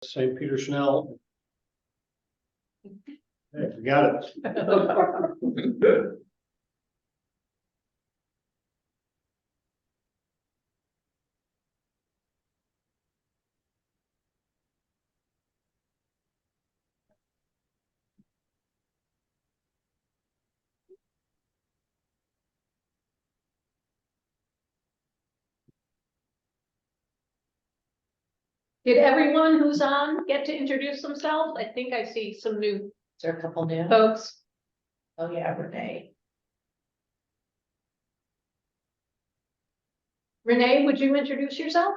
St. Peter Schnell. Hey, we got it. Did everyone who's on get to introduce themselves? I think I see some new Is there a couple new? folks. Oh, yeah, Renee. Renee, would you introduce yourself?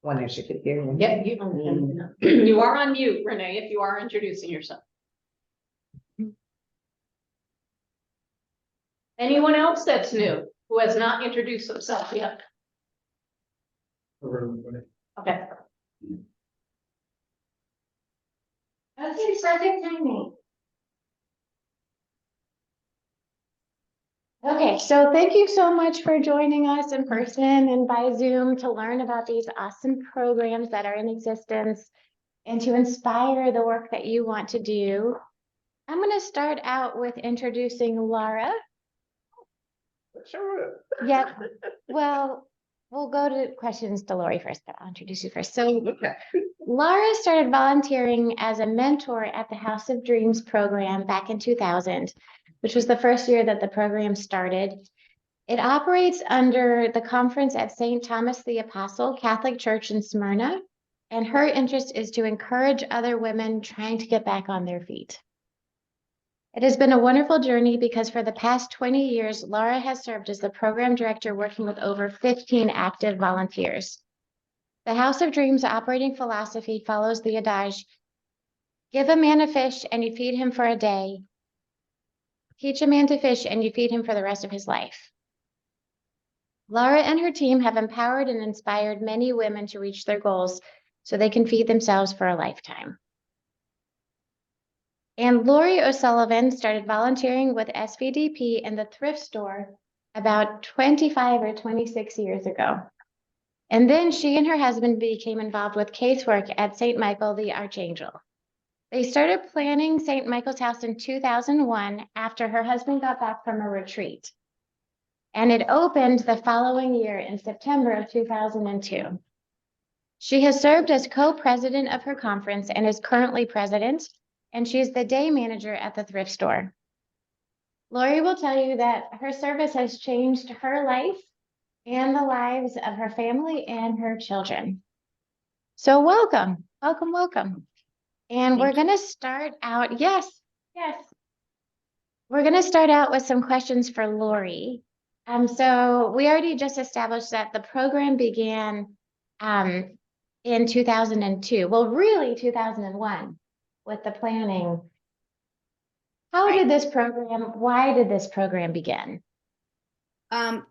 Wonder if she could hear me. Yeah, you are on mute, Renee, if you are introducing yourself. Anyone else that's new who has not introduced themselves yet? Okay. Okay, perfect timing. Okay, so thank you so much for joining us in person and by Zoom to learn about these awesome programs that are in existence and to inspire the work that you want to do. I'm going to start out with introducing Laura. Sure. Yeah, well, we'll go to questions to Lori first, but I'll introduce you first. So Okay. Laura started volunteering as a mentor at the House of Dreams program back in 2000, which was the first year that the program started. It operates under the conference at St. Thomas the Apostle Catholic Church in Smyrna, and her interest is to encourage other women trying to get back on their feet. It has been a wonderful journey because for the past 20 years, Laura has served as the program director working with over 15 active volunteers. The House of Dreams operating philosophy follows the adage, give a man a fish and you feed him for a day. Teach a man to fish and you feed him for the rest of his life. Laura and her team have empowered and inspired many women to reach their goals so they can feed themselves for a lifetime. And Lori O Sullivan started volunteering with SVDP in the thrift store about 25 or 26 years ago. And then she and her husband became involved with casework at St. Michael the Archangel. They started planning St. Michael's house in 2001 after her husband got back from a retreat. And it opened the following year in September of 2002. She has served as co-president of her conference and is currently president, and she is the day manager at the thrift store. Lori will tell you that her service has changed her life and the lives of her family and her children. So welcome, welcome, welcome. And we're going to start out, yes. We're going to start out with some questions for Lori. So we already just established that the program began in 2002. Well, really 2001 with the planning. How did this program, why did this program begin?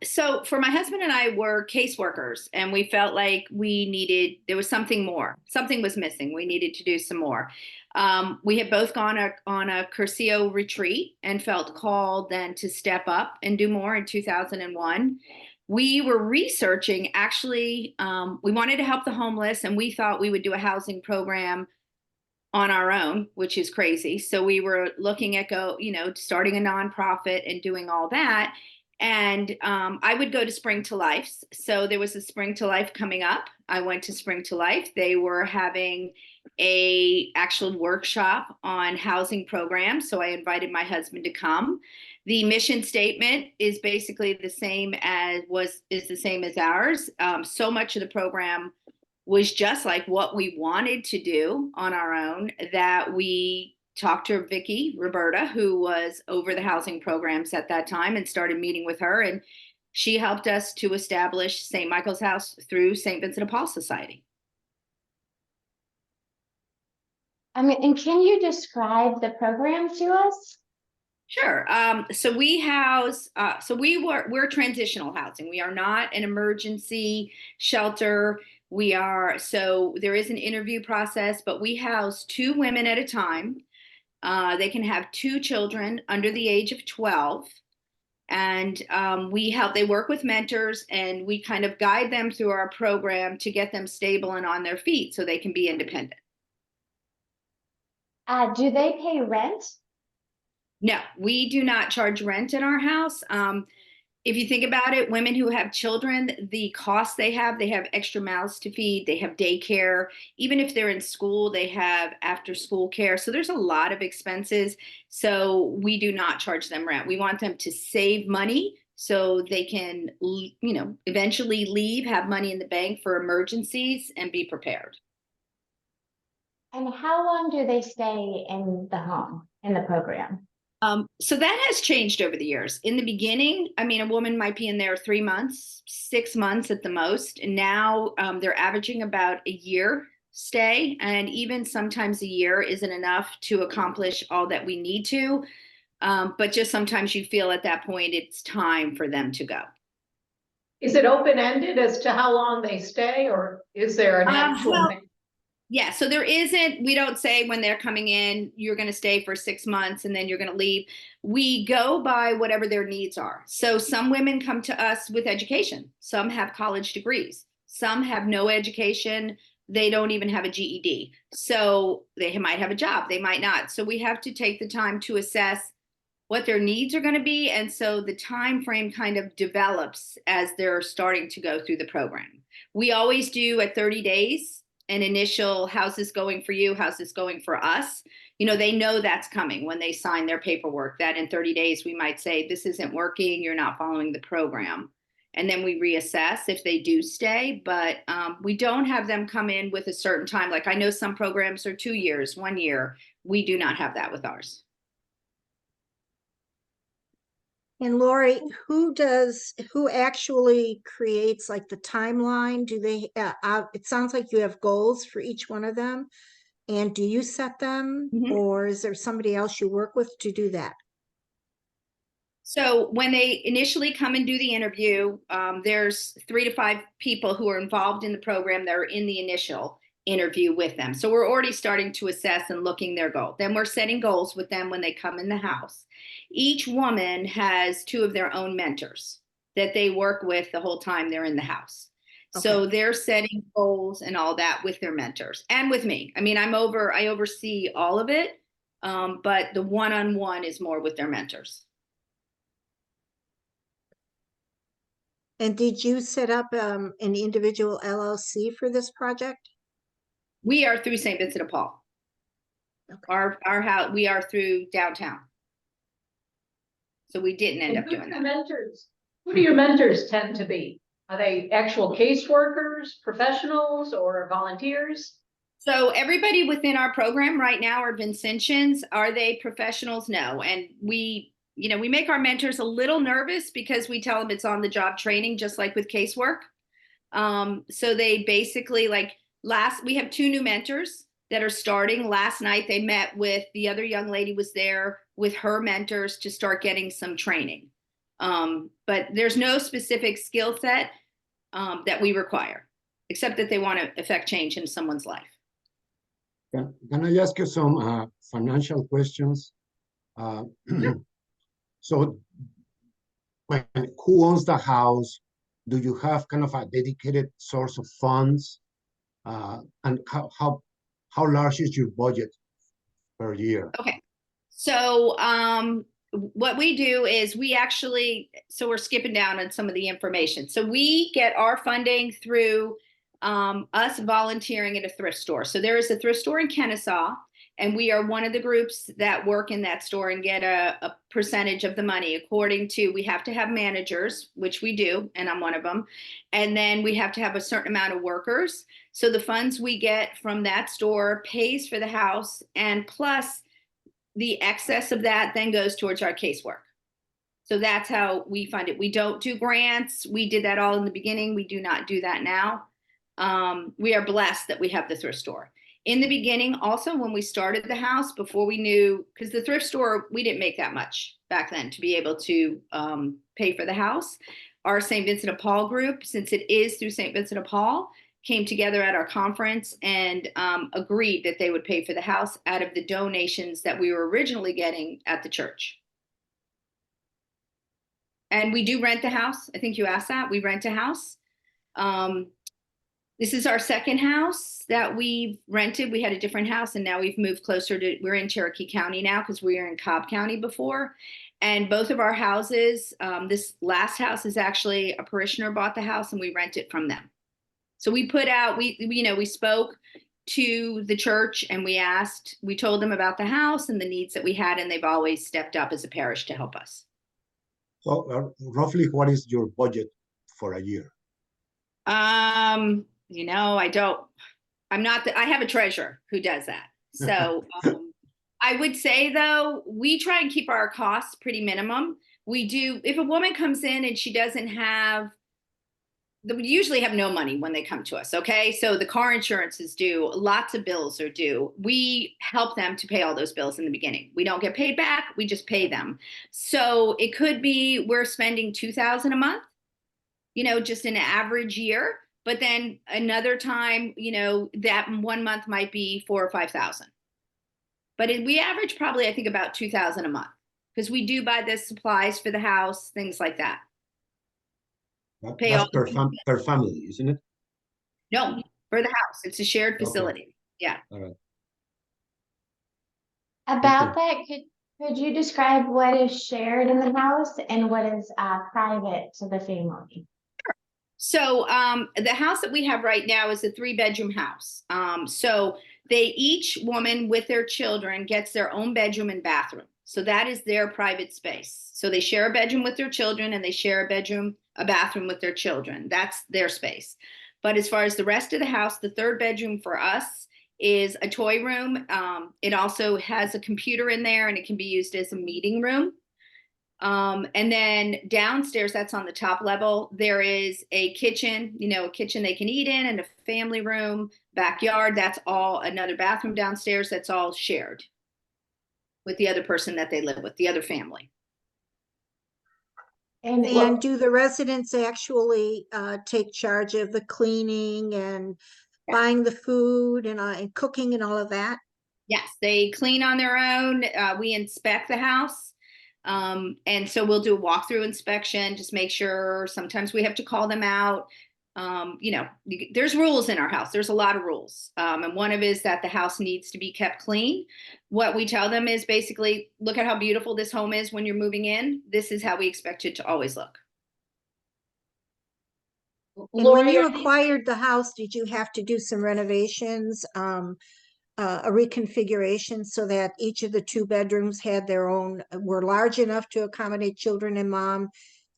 So for my husband and I were caseworkers, and we felt like there was something more. Something was missing. We needed to do some more. We had both gone on a Curcio retreat and felt called then to step up and do more in 2001. We were researching, actually, we wanted to help the homeless, and we thought we would do a housing program on our own, which is crazy. So we were looking at starting a nonprofit and doing all that. And I would go to Spring to Life. So there was a Spring to Life coming up. I went to Spring to Life. They were having a actual workshop on housing programs. So I invited my husband to come. The mission statement is basically the same as ours. So much of the program was just like what we wanted to do on our own, that we talked to Roberta, who was over the housing programs at that time, and started meeting with her. And she helped us to establish St. Michael's House through St. Vincent de Paul Society. And can you describe the program to us? Sure. So we house, we're transitional housing. We are not an emergency shelter. So there is an interview process, but we house 2 women at a time. They can have 2 children under the age of 12. And they work with mentors, and we kind of guide them through our program to get them stable and on their feet so they can be independent. Do they pay rent? No, we do not charge rent in our house. If you think about it, women who have children, the costs they have extra mouths to feed, they have daycare. Even if they're in school, they have after school care. So there's a lot of expenses. So we do not charge them rent. We want them to save money so they can, eventually leave, have money in the bank for emergencies, and be prepared. And how long do they stay in the home, in the program? So that has changed over the years. In the beginning, I mean, a woman might be in there 3 months, 6 months at the most. And now they're averaging about a year stay. And even sometimes a year isn't enough to accomplish all that we need to. But just sometimes you feel at that point it's time for them to go. Is it open-ended as to how long they stay, or is there an actual thing? Yeah, so we don't say when they're coming in, you're going to stay for 6 months and then you're going to leave. We go by whatever their needs are. So some women come to us with education. Some have college degrees. Some have no education. They don't even have a GED. So they might have a job. They might not. So we have to take the time to assess what their needs are going to be. And so the time frame kind of develops as they're starting to go through the program. We always do at 30 days. An initial, how's this going for you? How's this going for us? They know that's coming when they sign their paperwork, that in 30 days, we might say, this isn't working. You're not following the program. And then we reassess if they do stay, but we don't have them come in with a certain time. Like I know some programs are 2 years, 1 year. We do not have that with ours. And Lori, who actually creates like the timeline? Do they, it sounds like you have goals for each one of them. And do you set them, or is there somebody else you work with to do that? So when they initially come and do the interview, there's 3 to 5 people who are involved in the program that are in the initial interview with them. So we're already starting to assess and looking their goal. Then we're setting goals with them when they come in the house. Each woman has 2 of their own mentors that they work with the whole time they're in the house. Okay. So they're setting goals and all that with their mentors and with me. I mean, I oversee all of it, but the one-on-one is more with their mentors. And did you set up an individual LLC for this project? We are through St. Vincent de Paul. Okay. Our house, we are through downtown. So we didn't end up doing that. Mentors. Who do your mentors tend to be? Are they actual caseworkers, professionals, or volunteers? So everybody within our program right now are Vincentians. Are they professionals? No. And we make our mentors a little nervous because we tell them it's on the job training, just like with casework. So they basically we have 2 new mentors that are starting. Last night they met with the other young lady was there with her mentors to start getting some training. But there's no specific skill set that we require, except that they want to affect change in someone's life. Can I ask you some financial questions? So who owns the house? Do you have kind of a dedicated source of funds? And how large is your budget per year? Okay. So what we do is we're skipping down on some of the information. So we get our funding through us volunteering at a thrift store. So there is a thrift store in Kennesaw, and we are one of the groups that work in that store and get a percentage of the money according to, we have to have managers, which we do, and I'm one of them. And then we have to have a certain amount of workers. So the funds we get from that store pays for the house, and plus the excess of that then goes towards our casework. So that's how we fund it. We don't do grants. We did that all in the beginning. We do not do that now. We are blessed that we have the thrift store. In the beginning, also, when we started the house, before we knew, because the thrift store, we didn't make that much back then to be able to pay for the house. Our St. Vincent de Paul group, since it is through St. Vincent de Paul, came together at our conference and agreed that they would pay for the house out of the donations that we were originally getting at the church. And we do rent the house. I think you asked that. We rent a house. This is our second house that we've rented. We had a different house and now we've moved closer to, we're in Cherokee County now because we were in Cobb County before. And both of our houses, this last house is actually a parishioner bought the house and we rent it from them. So we put out, we spoke to the church and we told them about the house and the needs that we had, and they've always stepped up as a parish to help us. So roughly, what is your budget for a year? I have a treasurer who does that. So I would say though, we try and keep our costs pretty minimum. We do, if a woman comes in and she doesn't have, we usually have no money when they come to us, okay? So the car insurance is due, lots of bills are due. We help them to pay all those bills in the beginning. We don't get paid back, we just pay them. So it could be we're spending $2,000 a month, just in an average year. But then another time, that 1 month might be $4,000 or $5,000. But we average probably, I think, about $2,000 a month because we do buy the supplies for the house, things like that. That's per family, isn't it? No, for the house. It's a shared facility. Okay. Yeah. All right. About that, could you describe what is shared in the house and what is private to the family? So the house that we have right now is a 3-bedroom house. So each woman with their children gets their own bedroom and bathroom. So that is their private space. So they share a bedroom with their children and they share a bathroom with their children. That's their space. But as far as the rest of the house, the 3rd bedroom for us is a toy room. It also has a computer in there and it can be used as a meeting room. And then downstairs, that's on the top level, there is a kitchen, a kitchen they can eat in, and a family room, backyard. That's all another bathroom downstairs. That's all shared with the other person that they live with, the other family. And do the residents actually take charge of the cleaning and buying the food and cooking and all of that? Yes, they clean on their own. We inspect the house. And so we'll do a walkthrough inspection, just make sure. Sometimes we have to call them out. There's rules in our house. There's a lot of rules. And one of it is that the house needs to be kept clean. What we tell them is basically, look at how beautiful this home is when you're moving in. This is how we expect it to always look. And when you acquired the house, did you have to do some renovations, a reconfiguration so that each of the 2 bedrooms were large enough to accommodate children and mom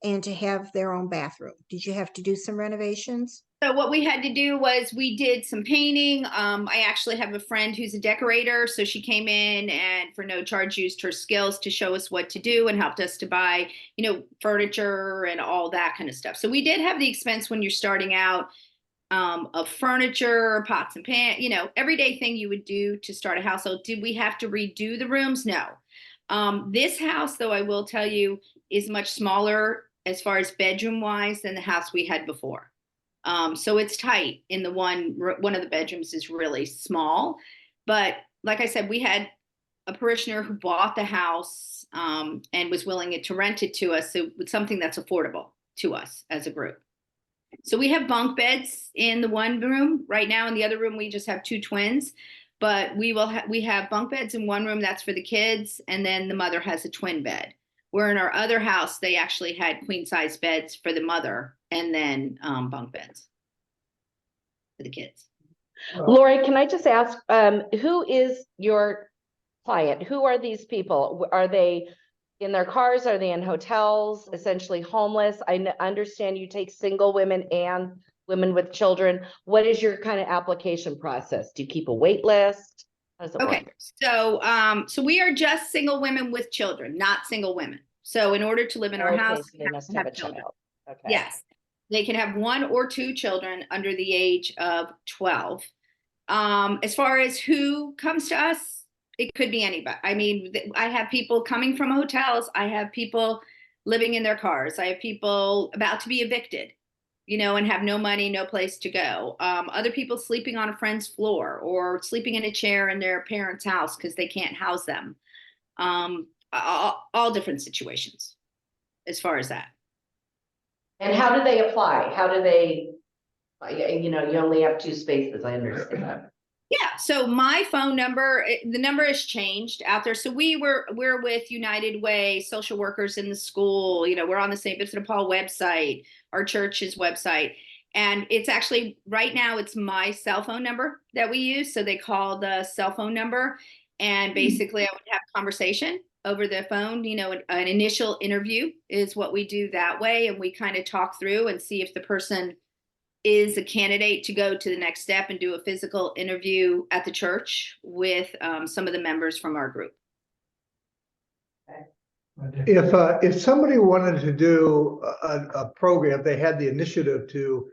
and to have their own bathroom? Did you have to do some renovations? So what we had to do was we did some painting. I actually have a friend who's a decorator. So she came in and for no charge used her skills to show us what to do and helped us to buy, furniture and all that kind of stuff. So we did have the expense when you're starting out of furniture, pots and pans, everyday thing you would do to start a household. Did we have to redo the rooms? No. This house, though, I will tell you, is much smaller as far as bedroom wise than the house we had before. So it's tight in the one of the bedrooms is really small. But like I said, we had a parishioner who bought the house and was willing to rent it to us. So it's something that's affordable to us as a group. So we have bunk beds in the one room right now. In the other room, we just have 2 twins. But we have bunk beds in one room that's for the kids, and then the mother has a twin bed. Where in our other house, they actually had queen size beds for the mother and then bunk beds for the kids. Lori, can I just ask, who is your client? Who are these people? Are they in their cars? Are they in hotels, essentially homeless? I understand you take single women and women with children. What is your kind of application process? Do you keep a wait list? How does it work? So we are just single women with children, not single women. So in order to live in our house, so they must have a children. child. Okay. Yes, they can have 1 or 2 children under the age of 12. As far as who comes to us, it could be anybody. I mean, I have people coming from hotels. I have people living in their cars. I have people about to be evicted, and have no money, no place to go. Other people sleeping on a friend's floor or sleeping in a chair in their parents' house because they can't house them. All different situations as far as that. And how do they apply? How do they, you know, you only have 2 spaces, I understand that. Yeah, so my phone number, the number has changed out there. So we're with United Way, social workers in the school, you know, we're on the St. Vincent de Paul website, our church's website. And it's actually, right now, it's my cell phone number that we use. So they call the cell phone number. And basically I would have a conversation over the phone, you know, an initial interview is what we do that way. And we kind of talk through and see if the person is a candidate to go to the next step and do a physical interview at the church with some of the members from our group. If somebody wanted to do a program, they had the initiative to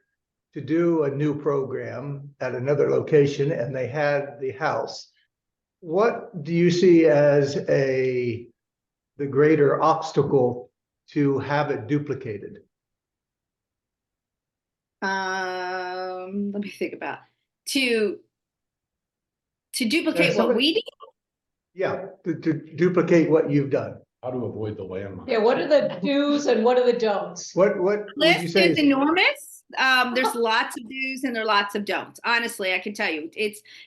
do a new program at another location and they had the house, what do you see as the greater obstacle to have it duplicated? Let me think about to duplicate what we do. Yeah, to duplicate what you've done. How to avoid the landmine. Yeah, what are the do's and what are the don'ts? What would you List say? is enormous. There's lots of do's and there are lots of don'ts. Honestly, I can tell you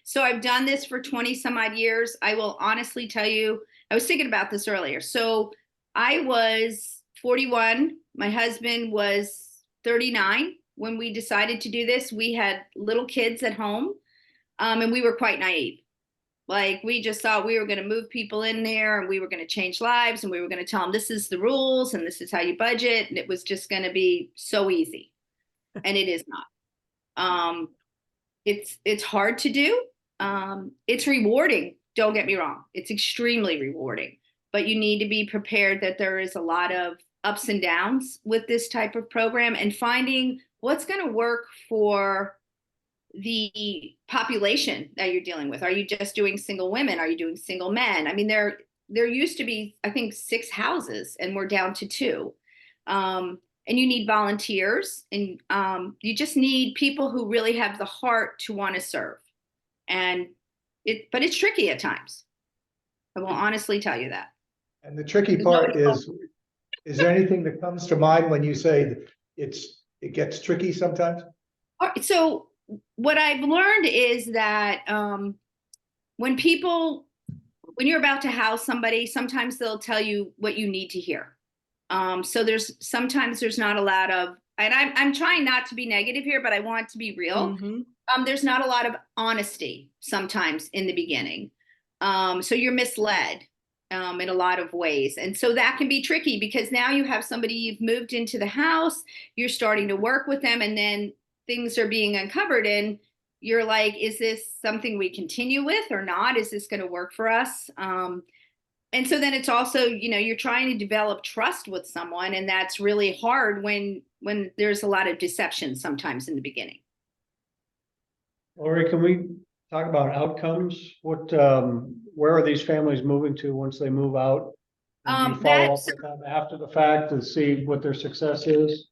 so I've done this for 20 some odd years. I will honestly tell you, I was thinking about this earlier. So I was 41. My husband was 39 when we decided to do this. We had little kids at home, and we were quite naive. Like, we just thought we were going to move people in there and we were going to change lives and we were going to tell them this is the rules and this is how you budget. And it was just going to be so easy. And it is not. It's hard to do. It's rewarding. Don't get me wrong. It's extremely rewarding, but you need to be prepared that there is a lot of ups and downs with this type of program and finding what's going to work for the population that you're dealing with. Are you just doing single women? Are you doing single men? I mean, there used to be, I think, 6 houses and we're down to 2. And you need volunteers and you just need people who really have the heart to want to serve. But it's tricky at times. I will honestly tell you that. And the tricky part is there anything that comes to mind when you say it gets tricky sometimes? All right, so what I've learned is that when you're about to house somebody, sometimes they'll tell you what you need to hear. So sometimes there's not a lot of, and I'm trying not to be negative here, but I want to be real. Mm-hmm. There's not a lot of honesty sometimes in the beginning. So you're misled in a lot of ways. And so that can be tricky because now you have somebody you've moved into the house, you're starting to work with them, and then things are being uncovered and you're like, is this something we continue with or not? Is this going to work for us? And so then it's also, you know, you're trying to develop trust with someone, and that's really hard when there's a lot of deception sometimes in the beginning. Lori, can we talk about outcomes? Where are these families moving to once they move out? And do you follow up with them after the fact to see what their success is?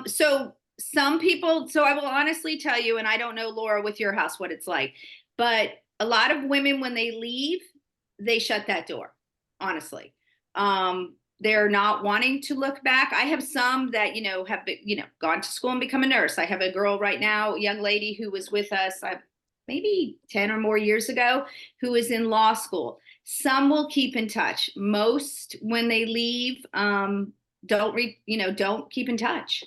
So some people, so I will honestly tell you, and I don't know, Laura, with your house, what it's like, but a lot of women, when they leave, they shut that door, honestly. They're not wanting to look back. I have some that, have, gone to school and become a nurse. I have a girl right now, a young lady who was with us maybe 10 or more years ago, who is in law school. Some will keep in touch. Most, when they leave, don't keep in touch.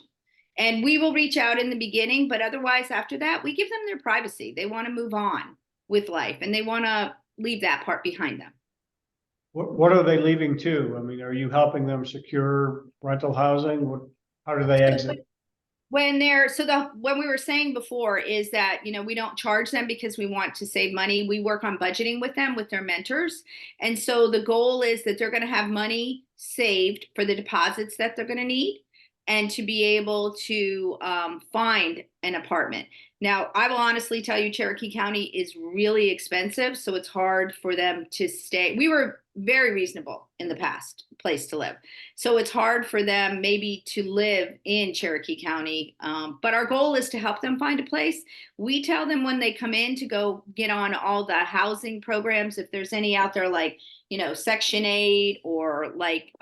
And we will reach out in the beginning, but otherwise after that, we give them their privacy. They want to move on with life and they want to leave that part behind them. What are they leaving to? I mean, are you helping them secure rental housing? How do they exit? When we were saying before is that, we don't charge them because we want to save money. We work on budgeting with them, with their mentors. And so the goal is that they're going to have money saved for the deposits that they're going to need and to be able to find an apartment. Now, I will honestly tell you, Cherokee County is really expensive, so it's hard for them to stay. We were very reasonable in the past place to live. So it's hard for them maybe to live in Cherokee County, but our goal is to help them find a place. We tell them when they come in to go get on all the housing programs, if there's any out there like, Section 8 or like,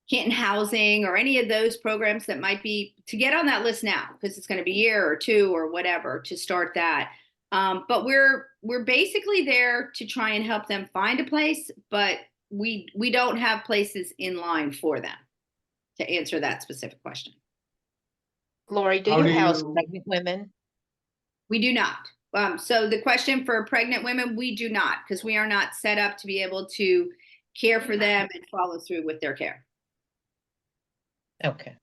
Canton Housing or any of those programs that might be, to get on that list now, because it's going to be a year or two or whatever to start that. But we're basically there to try and help them find a place, but we don't have places in line for them, to answer that specific question. Lori, do How you do house you- pregnant women? We do not. So the question for pregnant women, we do not, because we are not set up to be able to care for them and follow through with their care. Okay.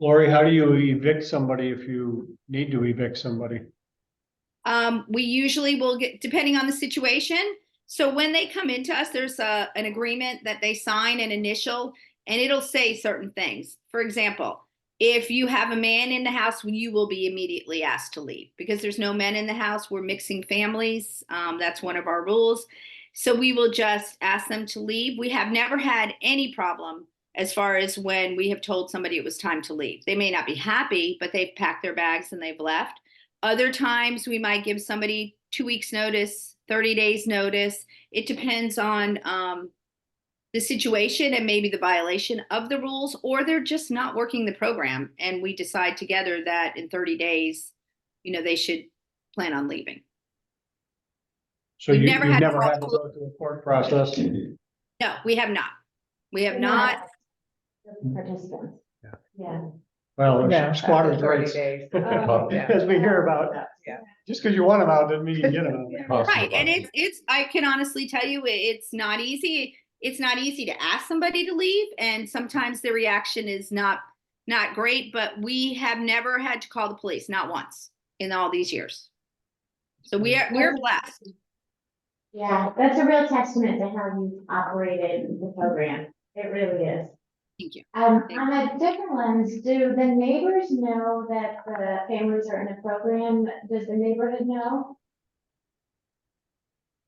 Lori, how do you evict somebody if you need to evict somebody? We usually will get, depending on the situation. So when they come into us, there's an agreement that they sign, an initial, and it'll say certain things. For example, if you have a man in the house, you will be immediately asked to leave, because there's no men in the house. We're mixing families. That's one of our rules. So we will just ask them to leave. We have never had any problem as far as when we have told somebody it was time to leave. They may not be happy, but they've packed their bags and they've left. Other times we might give somebody 2 weeks notice, 30 days notice. It depends on the situation and maybe the violation of the rules, or they're just not working the program. And we decide together that in 30 days, they should plan on leaving. So We've you've never never had had to go through a court process? No, we have not. We have We're not. Participants. Yeah. Yeah. Well, No, squatters' after 30 rights, days. Oh, Yeah. as we hear about, Yeah. just because you want them out doesn't mean you get them out. Right. And it's, I can honestly tell you, it's not easy. It's not easy to ask somebody to leave. And sometimes the reaction is not great, but we have never had to call the police, not once in all these years. So we're blessed. Yeah, that's a real testament to how you operated the program. It really is. Thank you. On a different lens, do the neighbors know that the families are in a program? Does the neighborhood know?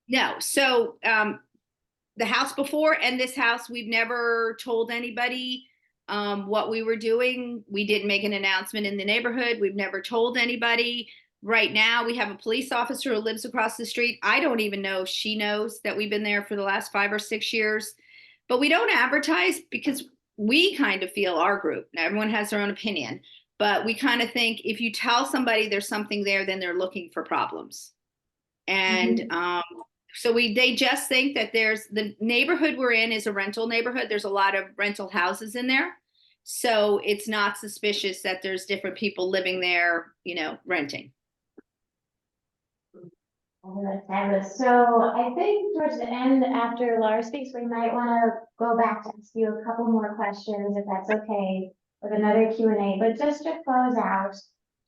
No. So the house before and this house, we've never told anybody what we were doing. We didn't make an announcement in the neighborhood. We've never told anybody. Right now, we have a police officer who lives across the street. I don't even know if she knows that we've been there for the last 5 or 6 years. But we don't advertise because we kind of feel, our group, now everyone has their own opinion, but we kind of think if you tell somebody there's something there, then they're looking for problems. And so they just think that there's, the neighborhood we're in is a rental neighborhood. There's a lot of rental houses in there. So it's not suspicious that there's different people living there, renting. So I think towards the end, after Laura speaks, we might want to go back to ask you a couple more questions, if that's okay, with another Q&A. But just to close out,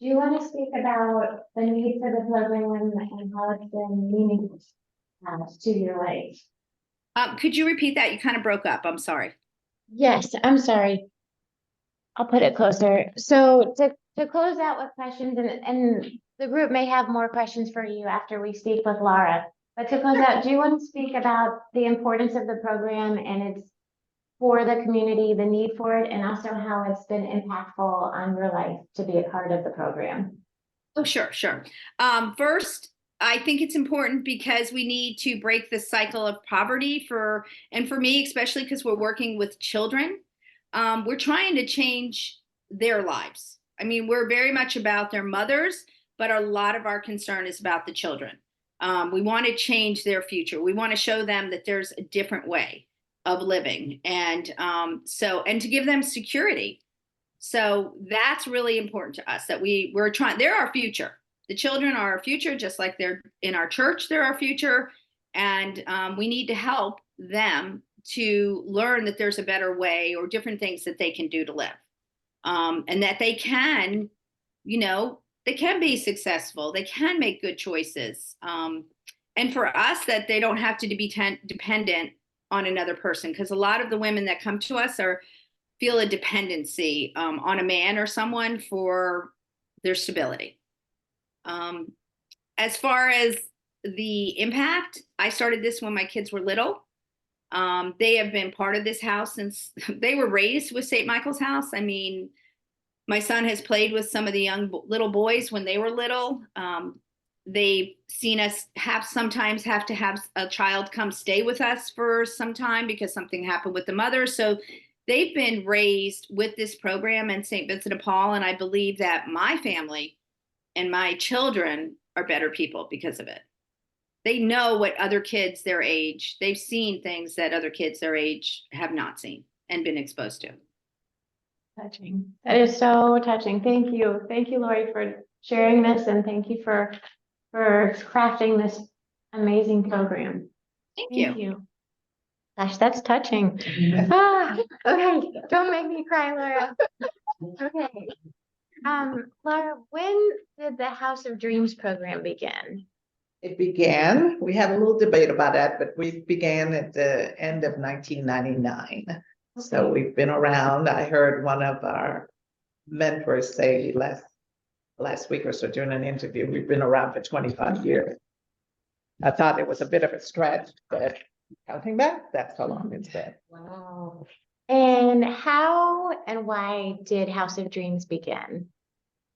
do you want to speak about the need for the program and how it's been meaningful to your life? Could you repeat that? You kind of broke up. I'm sorry. Yes, I'm sorry. I'll put it closer. So to close out with questions, and the group may have more questions for you after we speak with Laura, but to close out, do you want to speak about the importance of the program and its for the community, the need for it, and also how it's been impactful on your life to be a part of the program? Oh, sure. First, I think it's important because we need to break the cycle of poverty for me, especially because we're working with children. We're trying to change their lives. I mean, we're very much about their mothers, but a lot of our concern is about the children. We want to change their future. We want to show them that there's a different way of living, and to give them security. So that's really important to us, that we're trying. They're our future. The children are our future, just like they're in our church, they're our future. And we need to help them to learn that there's a better way or different things that they can do to live. And that they can, they can be successful. They can make good choices. And for us, that they don't have to be dependent on another person. Because a lot of the women that come to us feel a dependency on a man or someone for their stability. As far as the impact, I started this when my kids were little. They have been part of this house since they were raised with St. Michael's House. I mean, my son has played with some of the young little boys when they were little. They've seen us sometimes have to have a child come stay with us for some time because something happened with the mother. So they've been raised with this program in St. Vincent de Paul. And I believe that my family and my children are better people because of it. They know what other kids their age, they've seen things that other kids their age have not seen and been exposed to. Touching. That is so touching. Thank you. Thank you, Lori, for sharing this, and thank you for crafting this amazing program. Thank Thank you. you. Gosh, that's touching. Ah, okay, don't make me cry, Laura. Okay. Laura, when did the House of Dreams program begin? It began, we had a little debate about that, but we began at the end of 1999. So we've been around. I heard one of our mentors say last week or so during an interview, we've been around for 25 years. I thought it was a bit of a stretch, but counting back, that's how long it's been. Wow. And how and why did House of Dreams begin?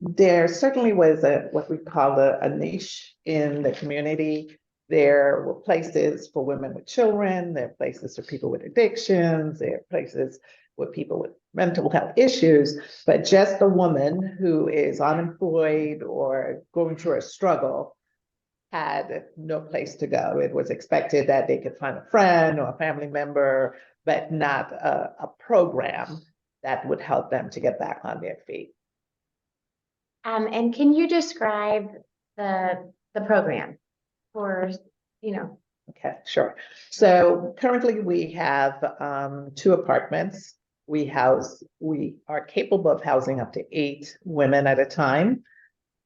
There certainly was what we call a niche in the community. There were places for women with children, there are places for people with addictions, there are places with people with mental health issues, but just a woman who is unemployed or going through a struggle had no place to go. It was expected that they could find a friend or a family member, but not a program that would help them to get back on their feet. And can you describe the program for, Okay, sure. So currently we have 2 apartments. We are capable of housing up to 8 women at a time.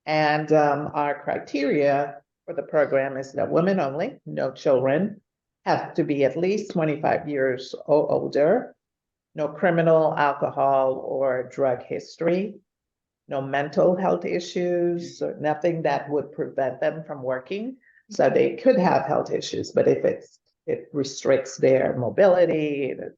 And our criteria for the program is that women only, no children, have to be at least 25 years or older, no criminal, alcohol, or drug history, no mental health issues, or nothing that would prevent them from working. So they could have health issues, but if it restricts their mobility, the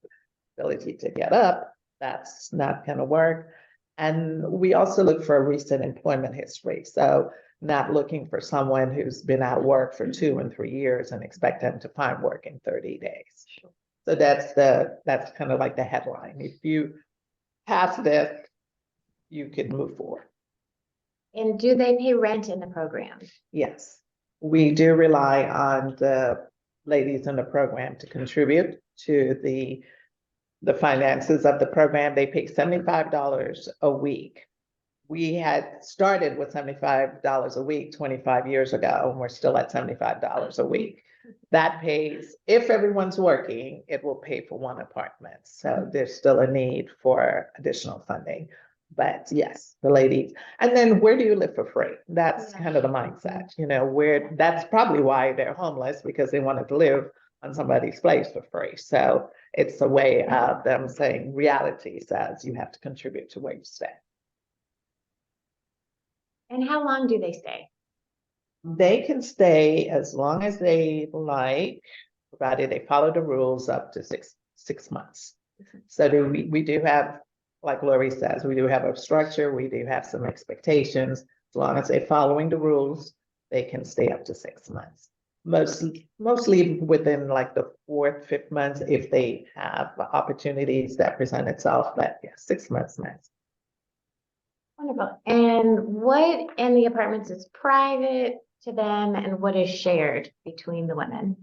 ability to get up, that's not going to work. And we also look for a recent employment history. So not looking for someone who's been out of work for 2 and 3 years and expect them to find work in 30 days. So that's kind of like the headline. If you pass this, you can move forward. and do they pay rent in the program? Yes, we do rely on the ladies in the program to contribute to the finances of the program. They pay $75 a week. We had started with $75 a week 25 years ago, and we're still at $75 a week. That pays, if everyone's working, it will pay for 1 apartment. So there's still a need for additional funding. But yes, the ladies. And then where do you live for free? That's kind of the mindset, that's probably why they're homeless, because they wanted to live on somebody's place for free. So it's a way of them saying reality says you have to contribute to where you stay. And how long do they stay? They can stay as long as they like, provided they follow the rules, up to six months. So we do have, like Lori says, we do have a structure, we do have some expectations. As long as they're following the rules, they can stay up to 6 months. Mostly within like the 4th, 5th months, if they have opportunities that present itself, but yeah, 6 months max. Wonderful. And what in the apartments is private to them and what is shared between the women?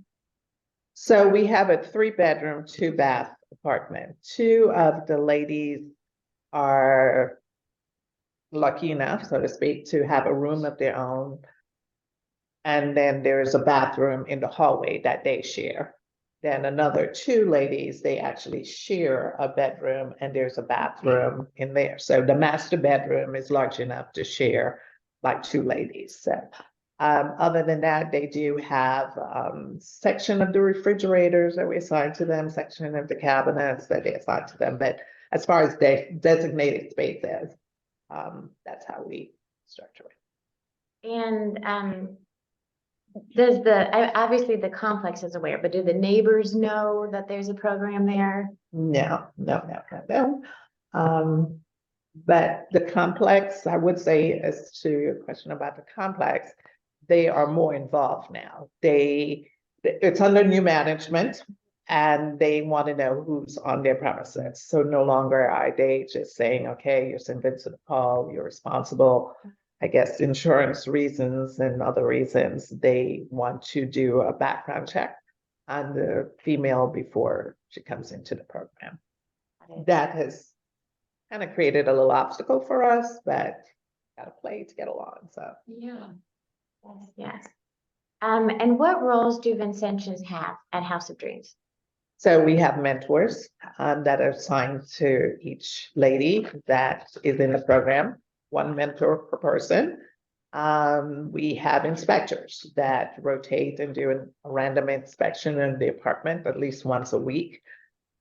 So we have a 3-bedroom, 2-bath apartment. 2 of the ladies are lucky enough, so to speak, to have a room of their own. And then there's a bathroom in the hallway that they share. Then another 2 ladies, they actually share a bedroom and there's a bathroom in there. So the master bedroom is large enough to share like 2 ladies. So other than that, they do have section of the refrigerators that we assign to them, section of the cabinets that they assign to them. But as far as the designated spaces, that's how we structure it. And obviously the complex is aware, but do the neighbors know that there's a program there? No. But the complex, I would say, as to your question about the complex, they are more involved now. It's under new management and they want to know who's on their premises. So no longer are they just saying, okay, you're St. Vincent de Paul, you're responsible. I guess insurance reasons and other reasons, they want to do a background check on the female before she comes into the program. That has kind of created a little obstacle for us, but gotta play to get along, so. Yeah. Yes. And what roles do Vincentians have at House of Dreams? So we have mentors that are assigned to each lady that is in the program, one mentor per person. We have inspectors that rotate and do a random inspection in the apartment at least once a week.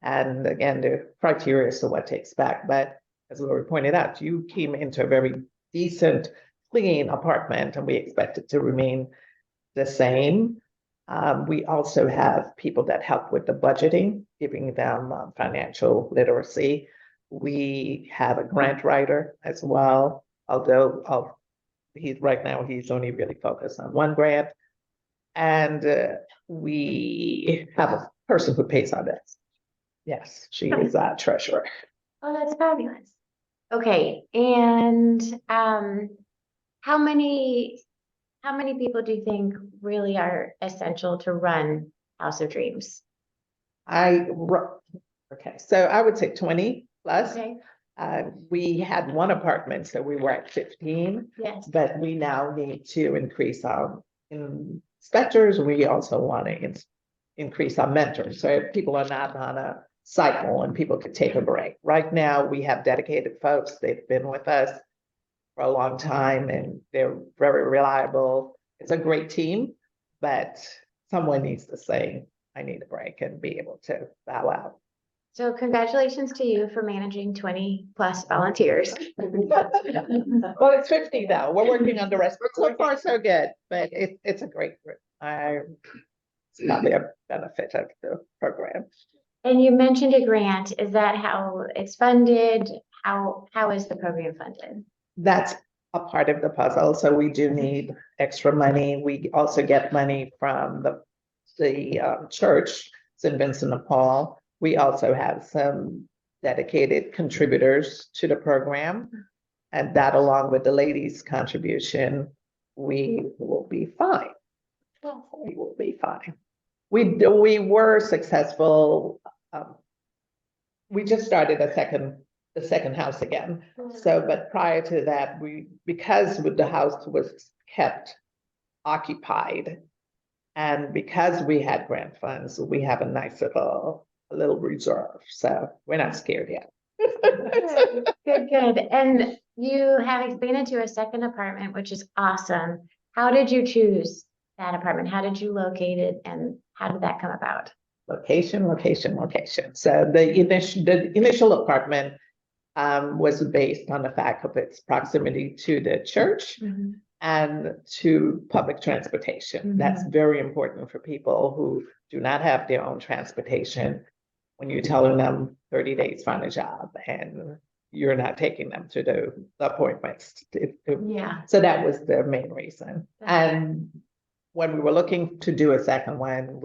And again, the criteria is what to expect. But as Lori pointed out, you came into a very decent, clean apartment, and we expect it to remain the same. We also have people that help with the budgeting, giving them financial literacy. We have a grant writer as well, although right now he's only really focused on one grant. And we have a person who pays our debts. Yes, she is our treasurer. Oh, that's fabulous. Okay, and how many people do you think really are essential to run House of Dreams? Okay, so I would say 20 plus. Okay. We had one apartment, so we were at 15. Yes. But we now need to increase our inspectors. We also want to increase our mentors, so people are not on a cycle and people could take a break. Right now, we have dedicated folks. They've been with us for a long time and they're very reliable. It's a great team, but someone needs to say, I need a break and be able to bow out. So congratulations to you for managing 20 plus volunteers. Well, it's 50 now. We're working on the rest, but so far so good. But it's a great group. It's probably a benefit of the program. And you mentioned a grant. Is that how it's funded? How is the program funded? That's a part of the puzzle. So we do need extra money. We also get money from the church, St. Vincent de Paul. We also have some dedicated contributors to the program. And that, along with the ladies' contribution, we will be fine. We will be fine. We were successful. We just started the second house again. So, but prior to that, because the house was kept occupied, and because we had grant funds, we have a nice little reserve. So we're not scared yet. Good. And you have expanded to a second apartment, which is awesome. How did you choose that apartment? How did you locate it, and how did that come about? Location. So the initial apartment was based on the fact of its proximity to the church and to public transportation. That's very important for people who do not have their own transportation. When you're telling them 30 days, find a job, and you're not taking them to the appointments. So that was the main reason. And when we were looking to do a second one,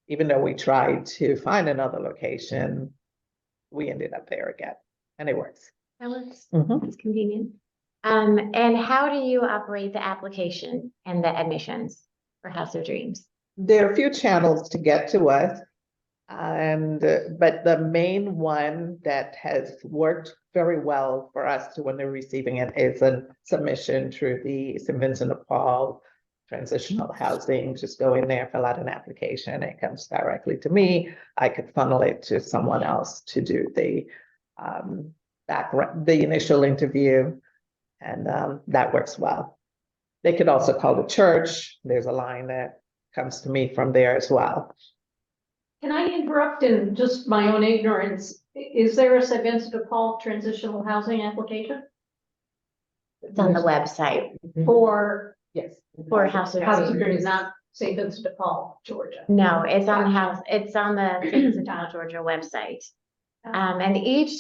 even though we tried to find another location, we ended up there again, and it works. That works. It's convenient. And how do you operate the application and the admissions for House of Dreams? There are a few channels to get to us, but the main one that has worked very well for us when they're receiving it is a submission through the St. Vincent de Paul Transitional Housing. Just go in there, fill out an application. It comes directly to me. I could funnel it to someone else to do the initial interview, and that works well. They could also call the church. There's a line that comes to me from there as well. Can I interrupt in just my own ignorance? Is there a St. Vincent de Paul transitional housing application It's on the website for Yes. for House of House of Dreams. Dreams, not St. Vincent de Paul, Georgia? No, it's on the St. Vincent de Paul, Georgia website. And each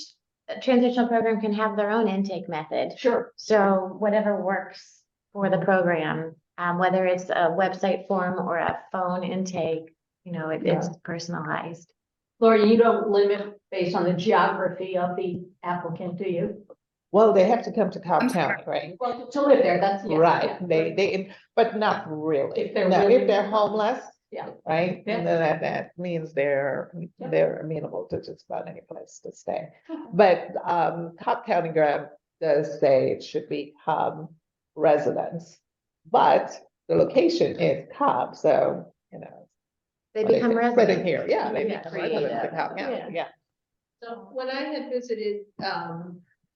transitional program can have their own intake method. Sure. So whatever works for the program Whether it's a website form or a phone intake, it's personalized. Laura, you don't limit based on the geography of the applicant, do you? Well, they have to come to Cobb I'm sorry. County, right? Well, to live there, that's, yeah. Right, yeah. but not really. If they're No, really- if they're homeless, Yeah. right? Yeah. And then that means they're amenable to just about any place to stay. But Cobb County Grant does say it should be Cobb residents, but the location is Cobb, so, They but become it's residents. spreading here, yeah, they Yeah. become residents in Cobb County, Yeah. yeah. So when I had visited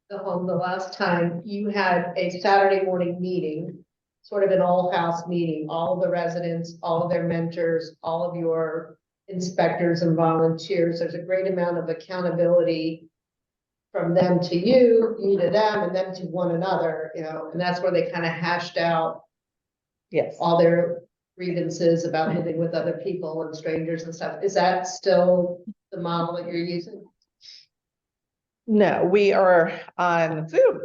the home the last time, you had a Saturday morning meeting, sort of an all-house meeting, all of the residents, all of their mentors, all of your inspectors and volunteers. There's a great amount of accountability from them to you, you to them, and them to one another, and that's where they kind of hashed out Yes. all their grievances about living with other people and strangers and stuff. Is that still the model that you're using? No, we are on Zoom.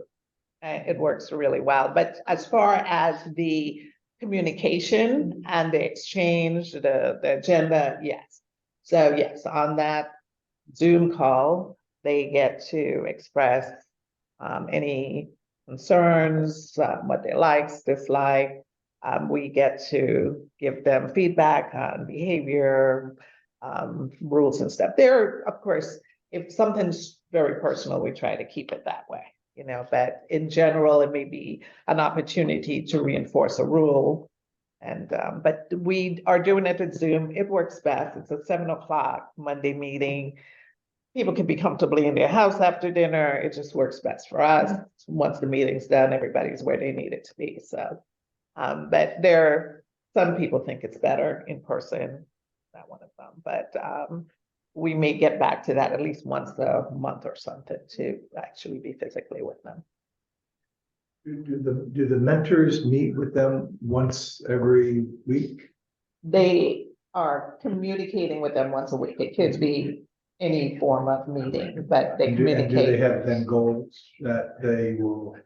It works really well, but as far as the communication and the exchange, the agenda, yes. So yes, on that Zoom call, they get to express any concerns, what they likes, dislike. We get to give them feedback on behavior, rules and stuff. There, of course, if something's very personal, we try to keep it that way, but in general, it may be an opportunity to reinforce a rule. And, but we are doing it at Zoom. It works best. It's a 7 o'clock Monday meeting. People can be comfortably in their house after dinner. It just works best for us. Once the meeting's done, everybody's where they need it to be. So, but some people think it's better in person, not one of them, but we may get back to that at least once a month or something to actually be physically with them. Do the mentors meet with them once every week? They are communicating with them once a week. It could be any form of meeting, but they And do they communicate. have then goals that they will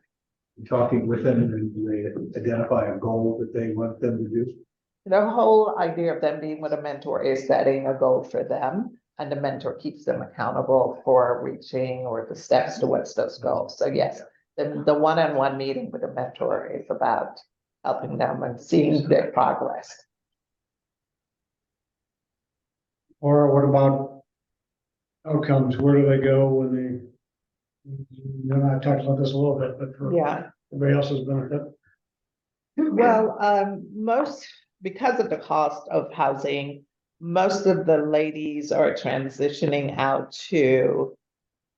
be talking with them, and do they identify a goal that they want them to do? The whole idea of them being with a mentor is setting a goal for them, and the mentor keeps them accountable for reaching or the steps towards those goals. So yes, the one-on-one meeting with a mentor is about helping them and seeing their progress. Or what about outcomes? Where do they go when I talked about this a little bit, but for Yeah. everybody else's benefit? Well, because of the cost of housing, most of the ladies are transitioning out to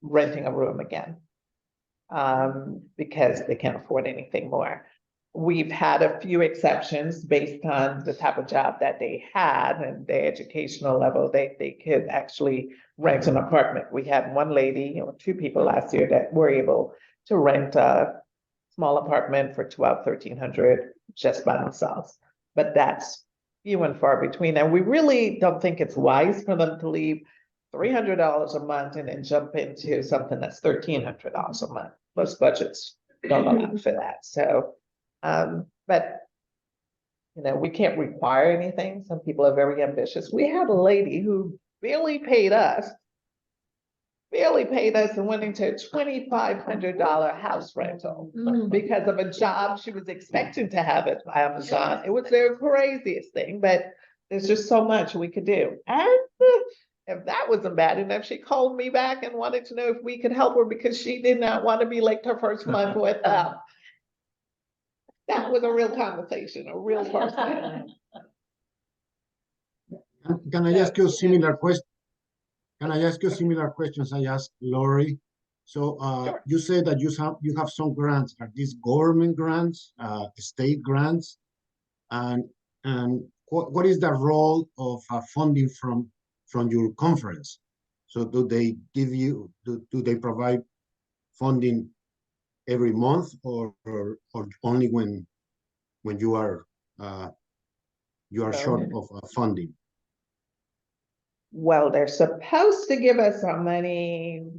renting a room again. Because they can't afford anything more. We've had a few exceptions based on the type of job that they had and their educational level. They could actually rent an apartment. We had one lady or two people last year that were able to rent a small apartment for $1,200-1,300 just by themselves. But that's few and far between. And we really don't think it's wise for them to leave $300 a month and then jump into something that's $1,300 a month. Most budgets don't allow for that. So, but we can't require anything. Some people are very ambitious. We had a lady who barely paid us and went into a $2,500 house rental because of a job she was expecting to have at Amazon. It was the craziest thing, but there's just so much we could do. And if that wasn't bad enough, she called me back and wanted to know if we could help her because she did not want to be late her first month with that was a real conversation, a real person. Can I ask you a similar question? Can I ask you similar questions I asked Lori? So Sure. you say that you have some grants. Are these government grants, state grants? And what is the role of funding from your conference? So do they give you, do they provide funding every month or only when you are short of funding? Well, they're supposed to give us some money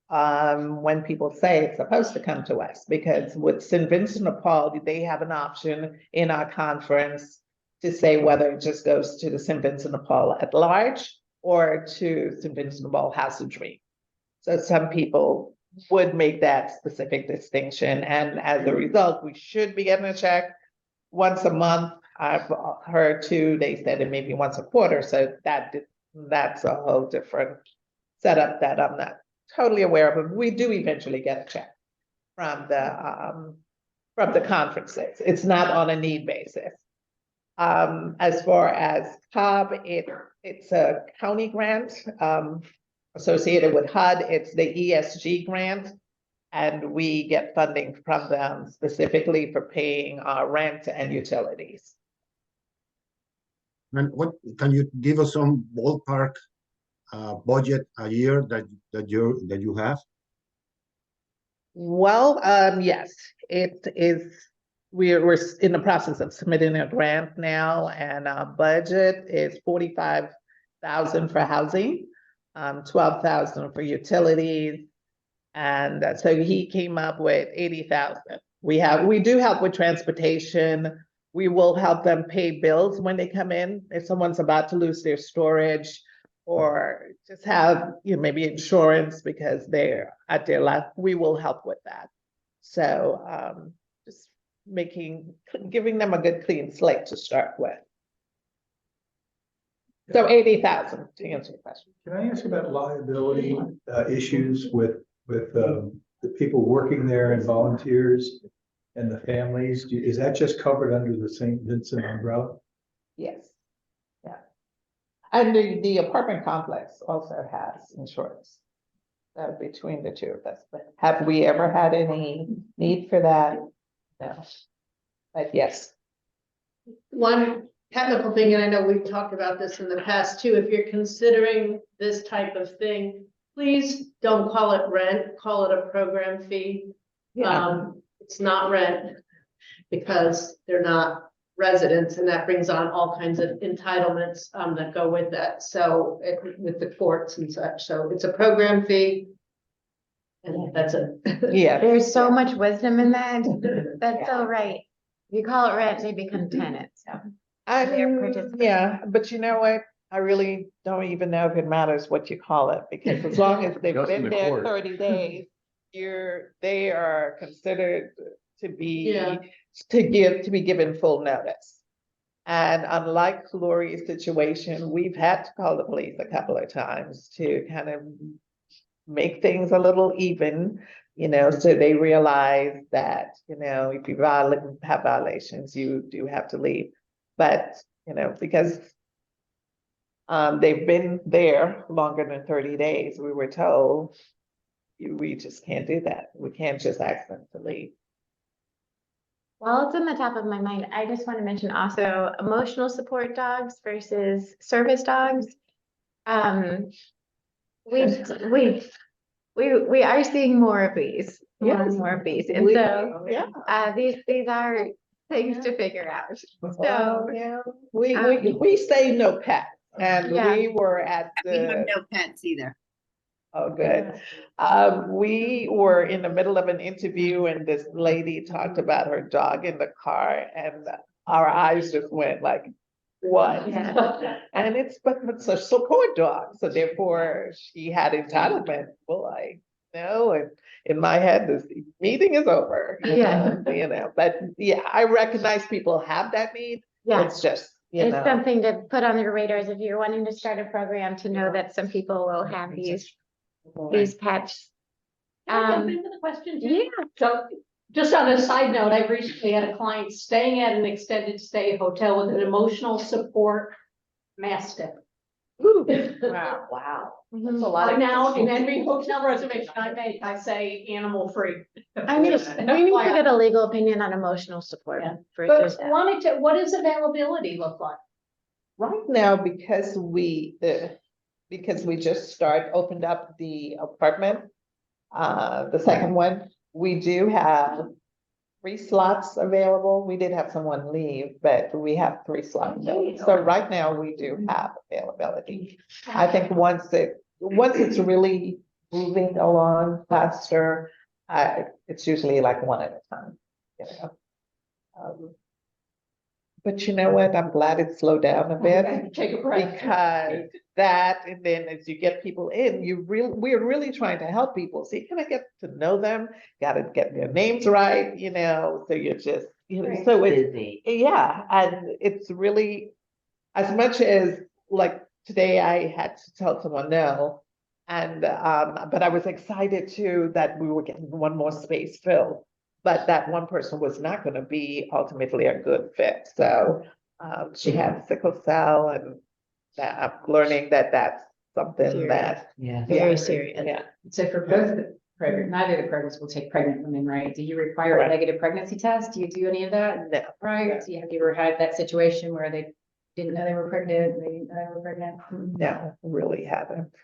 when people say it's supposed to come to us, because with St. Vincent de Paul, they have an option in our conference to say whether it just goes to the St. Vincent de Paul at large or to St. Vincent de Paul House of Dream. So some people would make that specific distinction, and as a result, we should be getting a check once a month. I've heard too, they said it may be once a quarter, so that's a whole different setup that I'm not totally aware of, but we do eventually get a check from the conferences. It's not on a need basis. As far as Cobb, it's a county grant associated with HUD. It's the ESG grant, and we get funding from them specifically for paying our rent and utilities. And what can you give us some ballpark budget a year that you have? Well, yes, it is. We're in the process of submitting a grant now, and our budget is $45,000 for housing, $12,000 for utilities, and so he came up with $80,000. We do help with transportation. We will help them pay bills when they come in. If someone's about to lose their storage, or just have, maybe insurance because they're at their last, we will help with that. So just giving them a good clean slate to start with. So 80,000 to answer your question. Can I ask about liability issues with the people working there and volunteers and the families? Is that just covered under the St. Vincent umbrella? Yes. Yeah. And the apartment complex also has insurance between the two of us. But have we ever had any need for that? No. But yes. One technical thing, and I know we've talked about this in the past too, if you're considering this type of thing, please don't call it rent, call it a program fee. Yeah. It's not rent because they're not residents, and that brings on all kinds of entitlements that go with that. So with the courts and such, so it's a program fee. And that's it. Yeah. There's so much wisdom in that. That's so right. If you call it rent, they become tenants, so. Yeah, but you know what? I really don't even know if it matters what you call it, because as long as they've Just in been the there court. 30 days, they are considered to be Yeah. to be given full notice. And unlike Lori's situation, we've had to call the police a couple of times to kind of make things a little even, so they realize that, if you have violations, you do have to leave. But, because they've been there longer than 30 days, we were told, we just can't do that. We can't just ask them to leave. While it's in the top of my mind, I just want to mention also emotional support dogs versus service dogs. We are seeing more of these, more and more of these, and so these are things to figure out. So yeah, we say no pets, and we were at We have no pets either. Oh, good. We were in the middle of an interview, and this lady talked about her dog in the car, and our eyes just went like, what? Yeah. And it's a support dog, so therefore she had entitlement. Well, I know, and in my head, this meeting is over. But yeah, I recognize people have that need. Yeah. It's just, it's something to put on your radars if you're wanting to start a program, to know that some people will have these pets. Can I jump into the question too? Yeah. So just on a side note, I recently had a client staying at an extended stay hotel with an emotional support mastiff. Wow. That's a lot. Now in every hotel reservation I make, I say animal free. I mean, we need to get a legal opinion on emotional support. But what does availability look like? Right now, because we just opened up the apartment, the second one, we do have 3 slots available. We did have someone leave, but we have 3 slots available. So right now we do have availability. I think once it's really moving along faster. It's usually like one at a time, you know. But you know what? I'm glad it slowed down a bit Take a breath. because that, and then as you get people in, we're really trying to help people. So you kind of get to know them, got to get their names right, you know. So you're just, you know, so it's Busy. yeah, and it's really as much as like today I had to tell someone no, and but I was excited too that we were getting one more space filled. But that one person was not going to be ultimately a good fit. So she had sickle cell, and I'm learning that that's something Serious. that Yeah. Very serious. yeah. So for both the pregnant, neither of the programs will take pregnant women, right? Do you require a Correct. negative pregnancy test? Do you do any of that? No. Right? So have you ever had that situation where they didn't know they were pregnant, they didn't know they were pregnant? No, really haven't.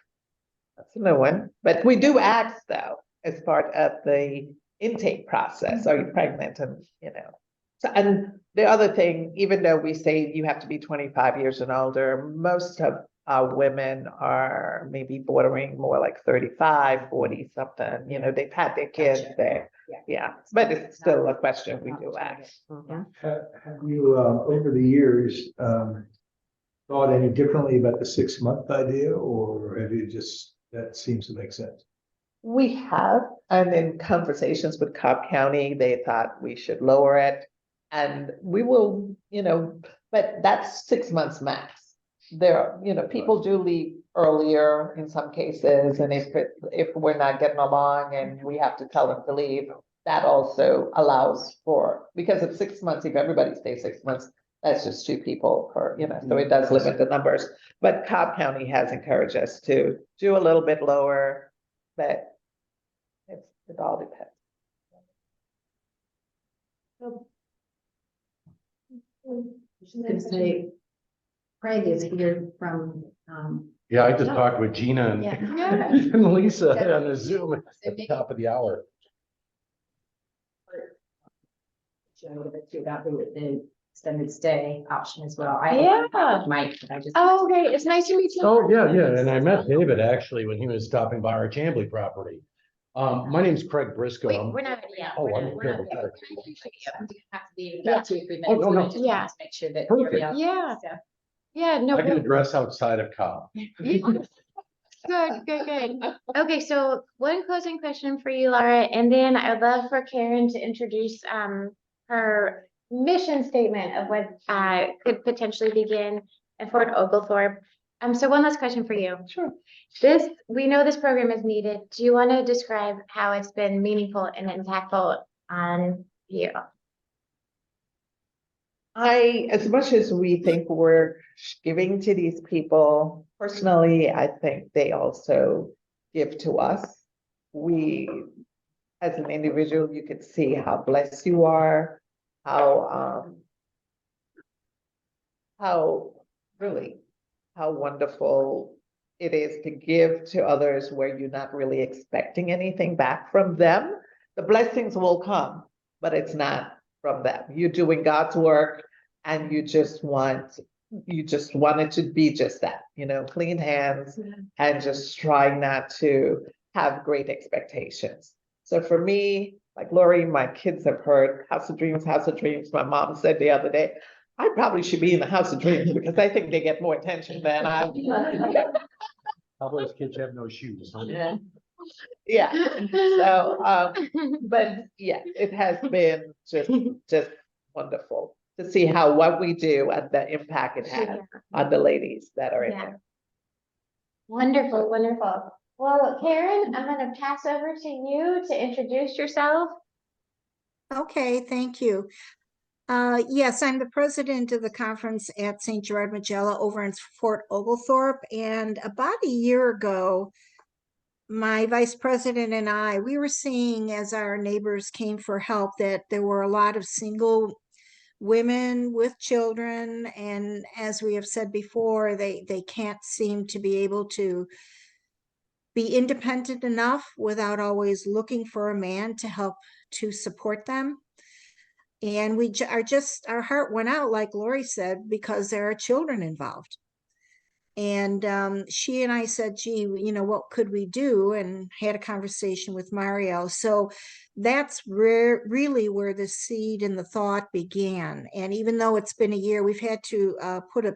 That's a new one. But we do ask though, as part of the intake process, are you pregnant? And you know, so and the other thing, even though we say you have to be 25 years and older, most of our women are maybe bordering more like 35, 40 something, you know, they've had their kids Gotcha. there. Yeah. Yeah, but it's still a question we do ask. Mhm. Have you, over the years, thought any differently about the 6-month idea, or have you just, that seems to make sense? We have, and in conversations with Cobb County, they thought we should lower it. And we will, you know, but that's 6 months max. There, you know, people do leave earlier in some cases, and if we're not getting along and we have to tell them to leave, that also allows for, because it's 6 months, if everybody stays 6 months, that's just 2 people per, you know, so it does limit the numbers. But Cobb County has encouraged us to do a little bit lower, but it all depends. Could say Craig is here from, Yeah, I just talked with Gina Yeah. and Lisa on the Zoom at the top of the hour. about the extended stay option as well. Yeah. Mike, but I just. Oh, great. It's nice to meet you. Oh, yeah, yeah, and I met David actually when he was stopping by our Chamblee property. My name's Craig Briscoe. Wait, I'm- we're not ready yet. Oh, We're I'm not- we're not okay, ready. okay. You have to be in Yeah. about 2 or 3 minutes. Oh, no, but I no. just wanted to make sure that. Perfect. Yeah. Yeah, no. I can address outside of Cobb. Good, good, good. Okay, so one closing question for you, Laura, and then I'd love for Karen to introduce her mission statement of what could potentially begin at Fort Oglethorpe. So one last question for you. Sure. We know this program is needed. Do you want to describe how it's been meaningful and impactful on you? As much as we think we're giving to these people, personally, I think they also give to us. As an individual, you could see how blessed you are, how wonderful it is to give to others where you're not really expecting anything back from them. The blessings will come, but it's not from them. You're doing God's work, and you just want it to be just that, you know, clean hands, and just trying not to have great expectations. So for me, like Lori, my kids have heard House of Dreams, House of Dreams. My mom said the other day, I probably should be in the House of Dreams because I think they get more attention than I. Probably those kids have no shoes. Huh? Yeah. Yeah. So, but yeah, it has been just wonderful to see how what we do and the impact it has on the ladies that are in Yeah. there. Wonderful, wonderful. Well, Karen, I'm going to pass over to you to introduce yourself. Okay, thank you. Yes, I'm the president of the conference at St. Gerard Majella over in Fort Oglethorpe. And about a year ago, my vice president and we were seeing as our neighbors came for help that there were a lot of single women with children. And as we have said before, they can't seem to be able to be independent enough without always looking for a man to help to support them. And our heart went out, like Lori said, because there are children involved. And she and I said, gee, you know, what could we do? And had a conversation with Mario. So that's really where the seed and the thought began. And even though it's been a year, we've had to put a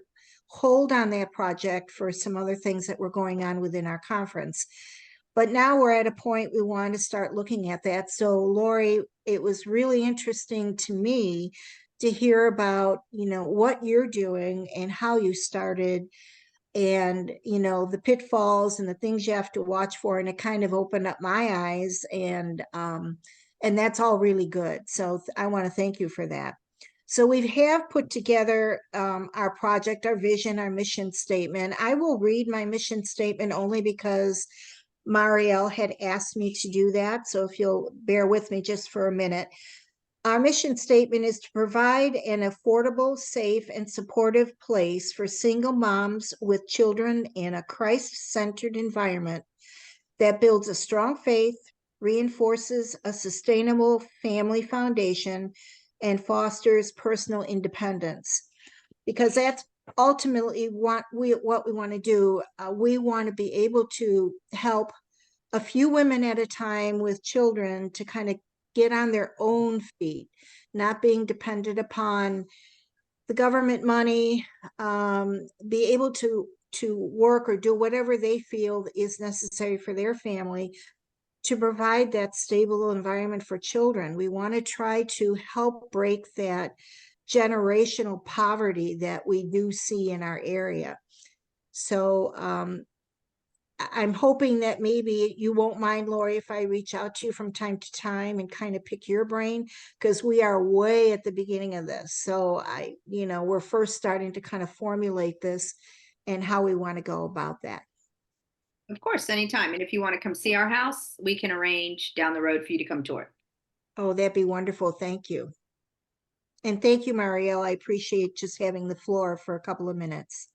hold on that project for some other things that were going on within our conference. But now we're at a point we want to start looking at that. So Lori, it was really interesting to me to hear about, you know, what you're doing and how you started, and you know, the pitfalls and the things you have to watch for, and it kind of opened up my eyes, and that's all really good. So I want to thank you for that. So we have put together our project, our vision, our mission statement. I will read my mission statement only because Marielle had asked me to do that, so if you'll bear with me just for a minute. Our mission statement is to provide an affordable, safe, and supportive place for single moms with children in a Christ-centered environment that builds a strong faith, reinforces a sustainable family foundation, and fosters personal independence. Because that's ultimately what we want to do. We want to be able to help a few women at a time with children to kind of get on their own feet, not being dependent upon the government money, be able to work or do whatever they feel is necessary for their family to provide that stable environment for children. We want to try to help break that generational poverty that we do see in our area. So I'm hoping that maybe you won't mind, Lori, if I reach out to you from time to time and kind of pick your brain, because we are way at the beginning of this. So we're first starting to kind of formulate this and how we want to go about that. Of course, anytime. And if you want to come see our house, we can arrange down the road for you to come tour. Oh, that'd be wonderful. Thank you. And thank you, Marielle. I appreciate just having the floor for a couple of minutes.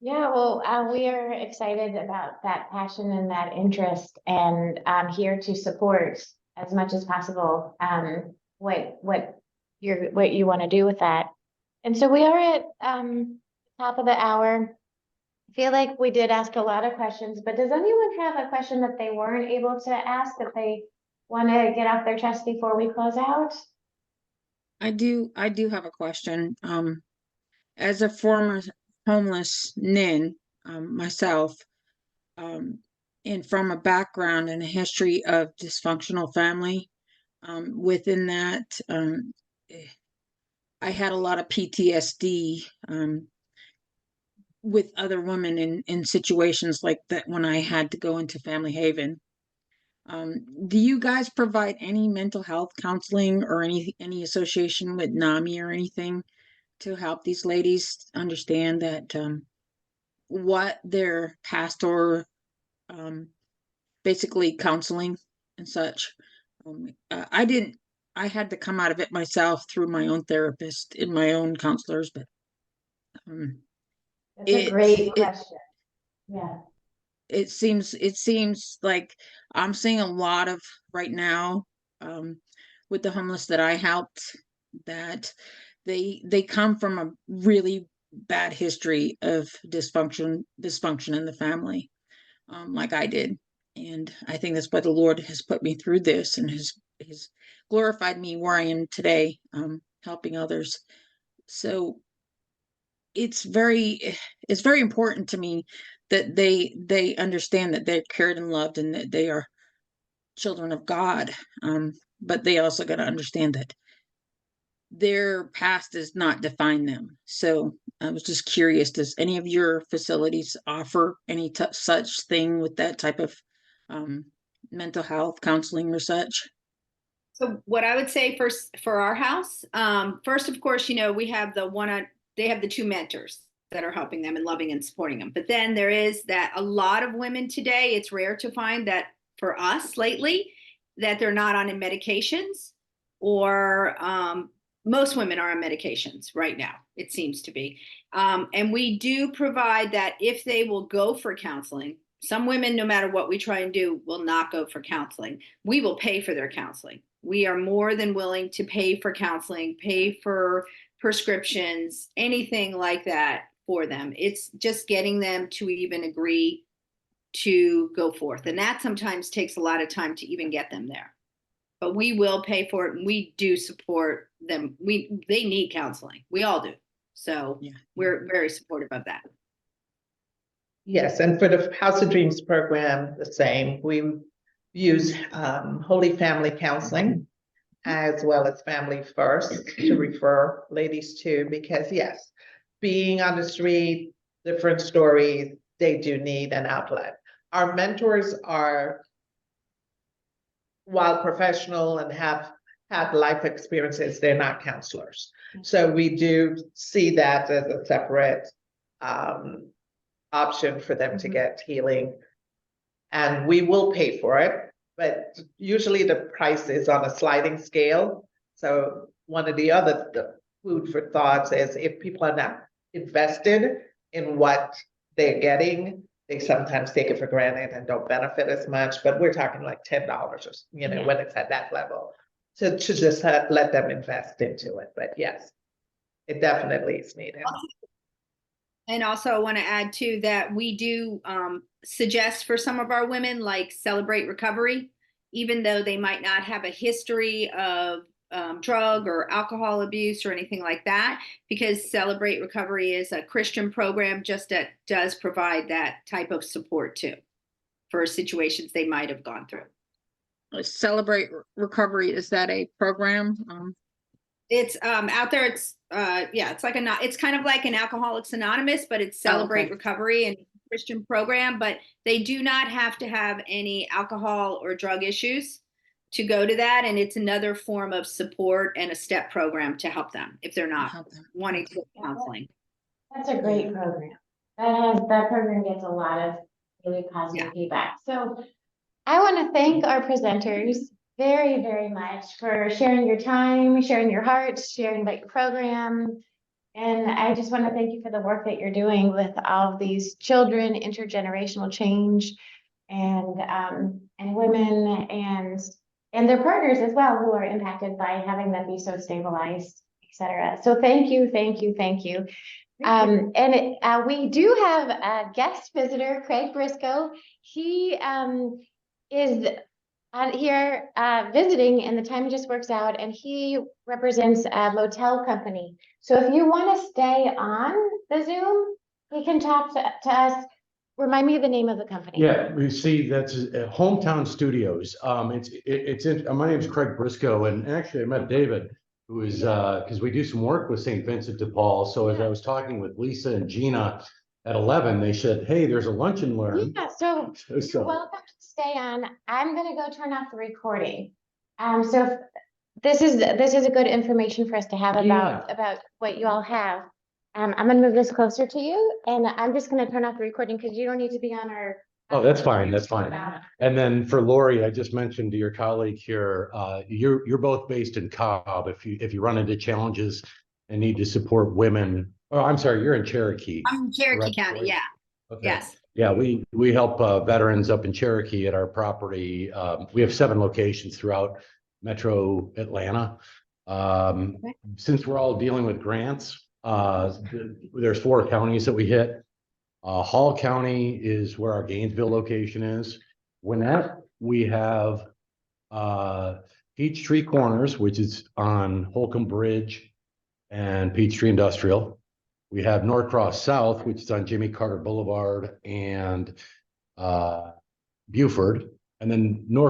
Yeah, well, we are excited about that passion and that interest, and I'm here to support as much as possible what you want to do with that. And so we are at top of the hour. I feel like we did ask a lot of questions, but does anyone have a question that they weren't able to ask that they want to get off their chest before we close out? I do have a question. As a former homeless nin myself, and from a background and a history of dysfunctional family, within that, I had a lot of PTSD with other women in situations like that when I had to go into Family Haven. Do you guys provide any mental health counseling or any association with NAMI or anything to help these ladies understand that what their pastor basically counseling and such? I had to come out of it myself through my own therapist and my own counselors, but That's a great question. Yeah. It seems like I'm seeing a lot of right now with the homeless that I helped, that they come from a really bad history of dysfunction in the family, like I did. And I think that's why the Lord has put me through this and has glorified me where I am today, helping others. So it's very important to me that they understand that they're cared and loved and that they are children of God. But they also got to understand that their past does not define them. So I was just curious, does any of your facilities offer any such thing with that type of mental health counseling or such? So what I would say first for our house, first, of course, we have they have the two mentors that are helping them and loving and supporting them. But then there is that a lot of women today, it's rare to find that for us lately, that they're not on medications, or most women are on medications right now, it seems to be. And we do provide that if they will go for counseling. Some women, no matter what we try and do, will not go for counseling. We will pay for their counseling. We are more than willing to pay for counseling, pay for prescriptions, anything like that for them. It's just getting them to even agree to go forth. And that sometimes takes a lot of time to even get them there. But we will pay for it, and we do support them. They need counseling. We all do. So Yeah. we're very supportive of that. Yes, and for the House of Dreams program, the same. We use Holy Family Counseling as well as Family First to refer ladies to, because yes, being on the street, different stories, they do need an outlet. Our mentors are, while professional and have had life experiences, they're not counselors. So we do see that as a separate option for them to get healing. And we will pay for it, but usually the price is on a sliding scale. So one of the other food for thoughts is if people are not invested in what they're getting, they sometimes take it for granted and don't benefit as much, but we're talking like $10 or, when it's at that level. So to just let them invest into it, but yes, it definitely is needed. And also I want to add too that we do suggest for some of our women, like Celebrate Recovery, even though they might not have a history of drug or alcohol abuse or anything like that, because Celebrate Recovery is a Christian program just that does provide that type of support too for situations they might have gone through. Celebrate Recovery, is that a program? It's out there. It's it's like it's kind of like an Alcoholics Anonymous, but it's Celebrate Recovery and Christian program, but they do not have to have any alcohol or drug issues to go to that. And it's another form of support and a step program to help them if they're not wanting to get counseling. That's a great program. That program gets a lot of really positive feedback. So I want to thank our presenters very, very much for sharing your time, sharing your hearts, sharing about your program. And I just want to thank you for the work that you're doing with all of these children, intergenerational change, and women and their partners as well, who are impacted by having them be so stabilized, etc. So thank you, thank you, thank you. We do have a guest visitor, Craig Briscoe. He is here visiting, and the time just works out, and he represents a motel company. So if you want to stay on the Zoom, he can talk to us. Remind me of the name of the company. Yeah, we see that's Hometown Studios. My name is Craig Briscoe, and actually I met David, who is because we do some work with St. Vincent de Paul. So as I was talking with Lisa and Gina at 11, they said, "Hey, there's a lunch and learn." Yeah, so you're welcome to stay on. I'm gonna go turn off the recording. So this is a good information for us to have about what you all have. I'm gonna move this closer to you, and I'm just gonna turn off the recording because you don't need to be on our. Oh, that's fine. That's fine. And then for Lori, I just mentioned to your colleague here, you're both based in Cobb. If you run into challenges and need to support women, oh, I'm sorry, you're in Cherokee. I'm in Cherokee County. Lori? Yeah. Okay. Yes. Yeah, we help veterans up in Cherokee at our property. We have 7 locations throughout Metro Atlanta. Since we're all dealing with grants, there's 4 counties that we hit. Hall County is where our Gainesville location is. Gwinnett, we have Peachtree Corners, which is on Holcomb Bridge and Peachtree Industrial. We have Norcross South, which is on Jimmy Carter Boulevard and Buford. And then North